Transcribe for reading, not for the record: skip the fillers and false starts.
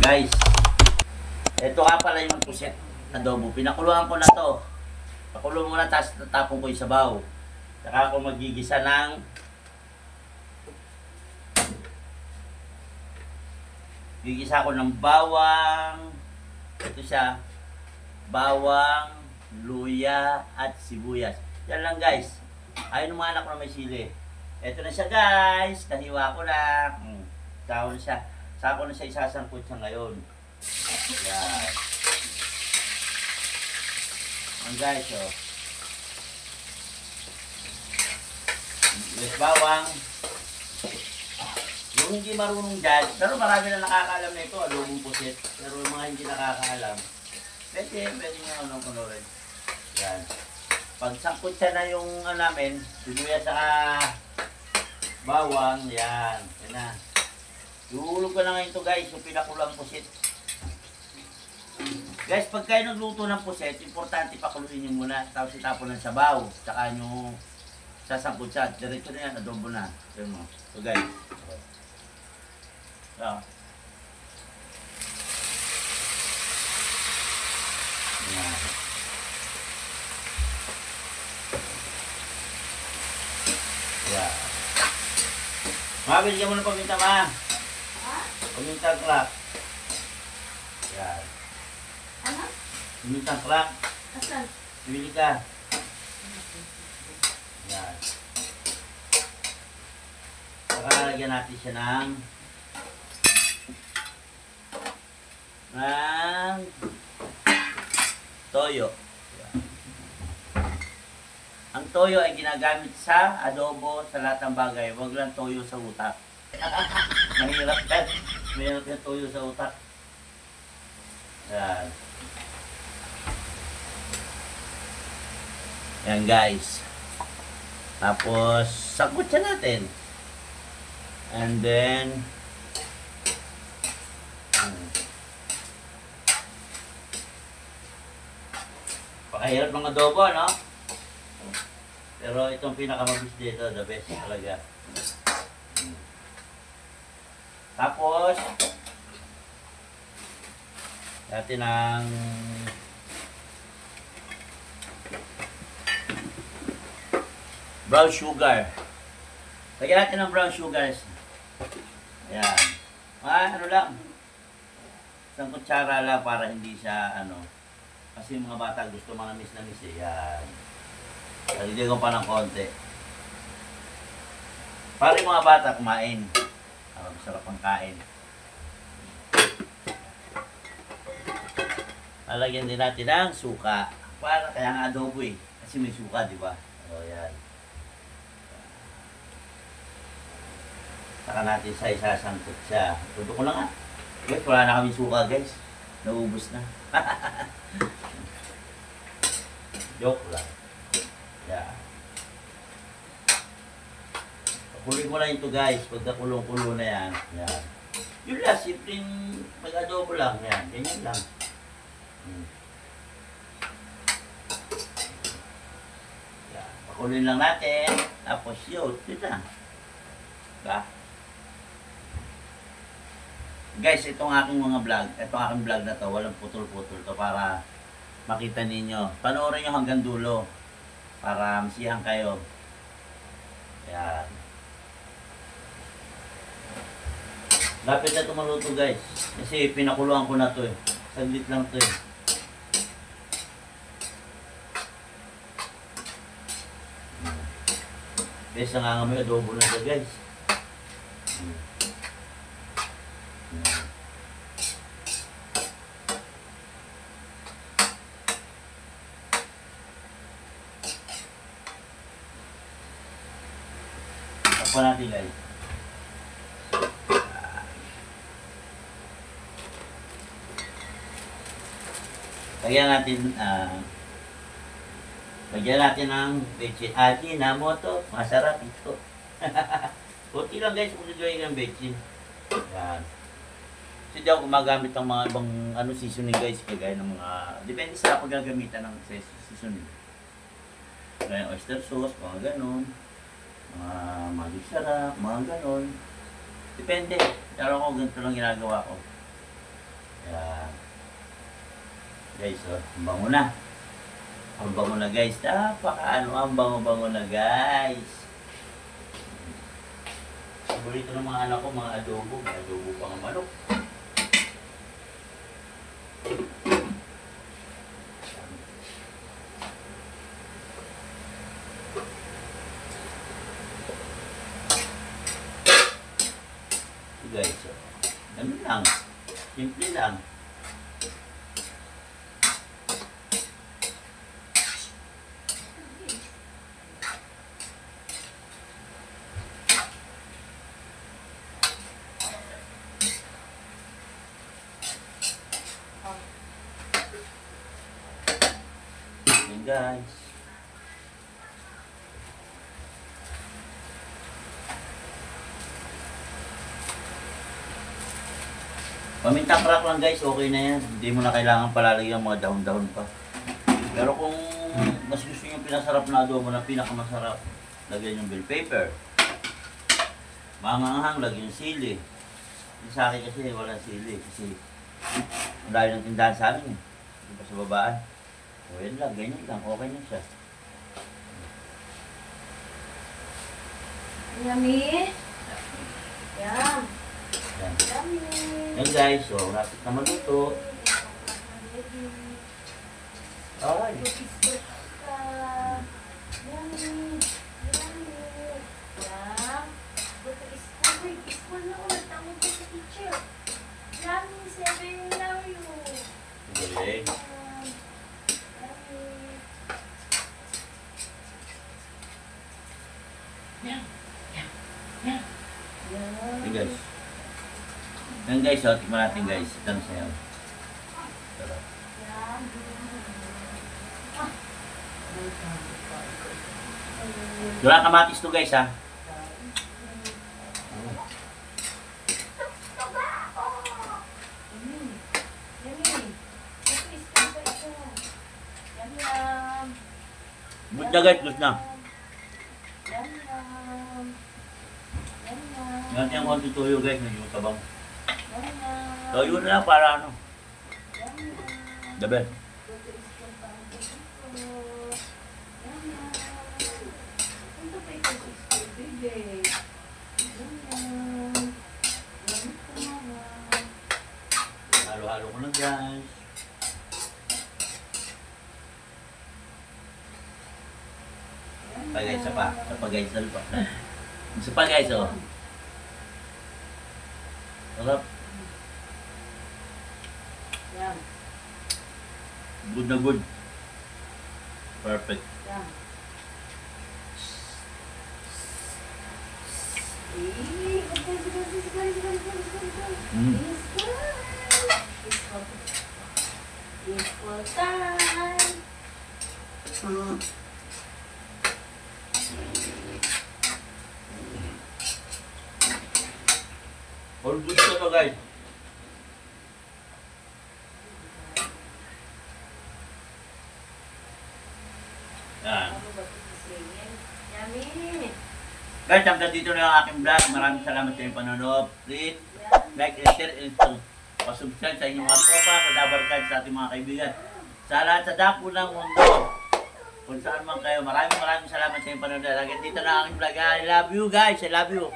Guys, ito nga pala yung puset adobo. Pinakuluan ko na to. Pakulo muna, tapos tatapon ko yung sabaw. Saka ako magigisa ng gigisa ko ng bawang. Ito siya. Bawang, luya, at sibuyas. Yan lang guys. Ayun ng mga anak ko na may sili. Ito na siya guys. Nahiwa ko lang. Sako na siya. Sako na siya, isasangkot siya ngayon. Yan. Yan guys, oh. Yes, bawang. Yung hindi marunong dyan, pero marami na nakakaalam na ito, adobong pusit. Pero yung mga hindi nakakaalam, pwede nyo anong kunurin. Yan. Pag sangkot siya na yung namin, sibuyas sa bawang, yan. Yan na. Iulog ko na ngayon ito guys, yung pinakulang pusit. Guys, pag kayo nagluto ng pusit, importante pakuluin nyo muna. Tapos itapon ng sabaw. Saka nyo sasangkot siya. Diretso na yan, adobo na. Tignan mo. So guys. So. Yan. Yan. Mabili ka muna paminta, ma. Paminta crack. Yan. Ano? Paminta crack. Asan? Bili ka. Yan. Saka lagyan natin siya ng toyo. Yan. Ang toyo ay ginagamit sa adobo, sa lahat ng bagay. Huwag lang toyo sa utak. Mahirap yan. Mahirap yung toyo sa utak. Yan. Yan guys. Tapos, sakot siya natin. And then, pakahirap ng adobo, no? Pero itong pinakamabis dito, the best talaga. Tapos, natin ang brown sugar. Lagyan natin ng brown sugar. Ayan. Ano lang. Isang kutsara lang para hindi siya, kasi yung mga bata gusto manamis-namis eh. Yan. Lagyan ko pa ng konti. Para yung mga bata kumain. Masarap ang kain. Lalagyan din natin ng suka. Para kaya nga adobo eh. Kasi may suka, di ba? O, yan. Saka natin sa isasangkot siya. Tuto ko lang nga. Guys, wala na kami suka guys. Naubos na. Joke lang. Yan. Pakuloy mo lang ito guys. Pagka kulong-kulo na yan. Yan. Yun lang, simpleng mag-adobo lang. Yan. Ganyan lang. Yan. Pakuloy lang natin. Tapos yun. Yun lang. Diba? Guys, itong aking mga vlog, itong aking vlog na to, walang putol-putol to para makita ninyo. Panoorin nyo hanggang dulo para masiyahan kayo. Yan. Lapit na ito maluto guys. Kasi pinakuluan ko na to eh. Saglit lang to eh. Guys, nangangamoy adobo na ito guys. Tapos natin guys. Lagyan natin ng bechin. Ajinomoto. Masarap ito. Kunti lang guys kung nagawin ng bechin. Yan. Kasi di ako gumagamit ng mga ibang seasoning guys. Kagaya ng mga, depende sa paggagamitan ng seasoning. Kaya oyster sauce, mga ganon. Mga magic sarap, mga ganon. Depende. Pero ako ganito lang ginagawa ko. Yan. Guys, oh, ang bango na. Ang bango na guys. Napakaano, ang bango-bango na guys. Paborito ng mga anak ko, mga adobo. May adobo pang manok. Guys, so, ganun lang. Simple lang. Yan guys. Paminta crack lang guys, okay na yan. Hindi mo na kailangan palalagyan ng mga dahon-dahon pa. Pero kung mas gusto nyo pinasarap na adobo na pinakamasarap, lagyan yung bell pepper. Manganghang, lagyan yung sili. Yung sa akin kasi wala sili. Kasi dahil ng tindahan sa amin eh. Hindi pa sa babaan. O yan lang, ganyan lang. Okay na siya. Yummy. Yum. Yan. Yummy. Yan guys, so rapid na maluto. Ay. Yummy. Yummy. Yum. Buto school na ulit. Tawag ko sa teacher. Yummy, 7 love you. Galing. Yan guys. Yan guys, so tikman natin guys. Ito na sa'yo. Sarap. Wala kamatis to guys ha. Good na guys, good na. Yan yung konti tuyo guys, medyo matabang. Tuyo na lang para ano. The best. Halo-halo ko lang guys. Guys, isa pa. Isa pa guys, isa pa. Isa pa guys, oh. Sarap. Good na good. Perfect. It's for time. All good na to guys. Yan. Yummy. Guys, hanggang dito na ang aking vlog. Maraming salamat sa inyong panonood. Please, like and share and pa-subscribe sa inyong mga tropa, sa Dabarkad, sa ating mga kaibigan. Sa lahat sa dako ng mundo. Kung saan man kayo. Maraming salamat sa inyong panonood. Hanggang dito na ang aking vlog. I love you guys. I love you.